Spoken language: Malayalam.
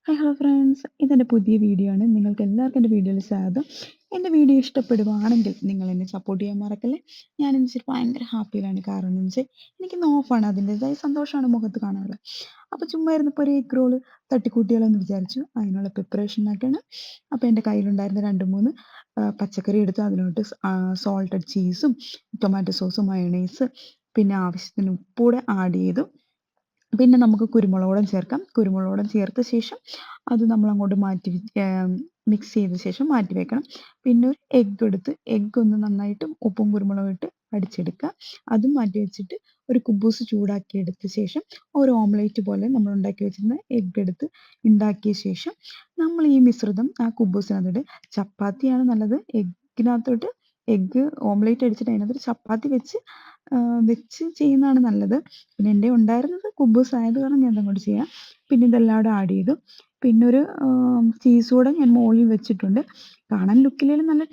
ഹായ് ഹലോ ഫ്രണ്ട്സ്, ഇതെൻ്റെ പുതിയ വീഡിയോ ആണ്. നിങ്ങൾക്ക് എല്ലാവർക്കും എൻ്റെ വീഡിയോയിൽ സ്വാഗതം. എൻ്റെ വീഡിയോ ഇഷ്ടപ്പെടുവാണെങ്കിൽ നിങ്ങൾ എന്നെ സപ്പോർട്ട് ചെയ്യാൻ മറക്കല്ലേ. ഞാനെന്ന് വെച്ചാൽ ഭയങ്കര ഹാപ്പിയിലാണ്. കാരണം എന്ന് വെച്ചാൽ എനിക്കിന്ന് ഓഫാണ്. അതിൻ്റെതായ സന്തോഷമാണ് മുഖത്ത് കാണാനുള്ളത്. അപ്പോൾ ചുമ്മാ ഇരുന്നപ്പോൾ ഒരു എഗ് റോള് തട്ടിക്കൂട്ടിയാലോ എന്ന് വിചാരിച്ചു. അതിനുള്ള പ്രിപ്പറേഷനൊക്കെയാണ്. അപ്പോൾ എൻ്റെ കയ്യിലുണ്ടായിരുന്ന 2-3 പച്ചക്കറി എടുത്ത് അതിലോട്ട് സോൾട്ടഡ് ചീസും ടൊമാറ്റോ സോസും മയോണൈസ് പിന്നെ ആവശ്യത്തിന് ഉപ്പൂടെ ആഡ് ചെയ്തു. പിന്നെ നമുക്ക് കുരുമുളക് പൊടി ചേർക്കാം. കുരുമുളക് പൊടി ചേർത്ത ശേഷം അത് നമ്മളങ്ങോട്ട് മിക്സ് ചെയ്ത ശേഷം മാറ്റി വെക്കണം. പിന്നെ ഒരു എഗ്ഗ് എടുത്ത് എഗ്ഗ് ഒന്ന് നന്നായിട്ട് ഉപ്പും കുരുമുളകും ഇട്ട് അടിച്ചെടുക്കുക. അതും മാറ്റി വെച്ചിട്ട് ഒരു കുബൂസ് ചൂടാക്കി എടുത്ത ശേഷം ഒരു ഓംലേറ്റ് പോലെ നമ്മൾ ഉണ്ടാക്കി വെച്ചിരുന്ന എഗ്ഗ് എടുത്ത് ഉണ്ടാക്കിയ ശേഷം നമ്മൾ ഈ മിശ്രിതം ആ കുബൂസിനകത്തോട്ട് ചപ്പാത്തിയാണ് നല്ലത്. എഗ്ഗിനകത്തോട്ട് എഗ്ഗ് ഓംലേറ്റ് അടിച്ചിട്ട് അതിനകത്തൊരു ചപ്പാത്തി വെച്ച് ചെയ്യുന്നതാണ് നല്ലത്. പിന്നെ എൻ്റെ ഉണ്ടായിരുന്നത് കുബൂസ് ആയത് കാരണം ഞാൻ അതങ്ങോട്ട് ചെയ്യാം. പിന്നെ ഇതെല്ലാം കൂടെ ആഡ് ചെയ്തു. പിന്നെ ഒരു ചീസ് കൂടെ ഞാൻ മുകളിൽ വെച്ചിട്ടുണ്ട്. കാണാൻ ലുക്കിലേലും നല്ല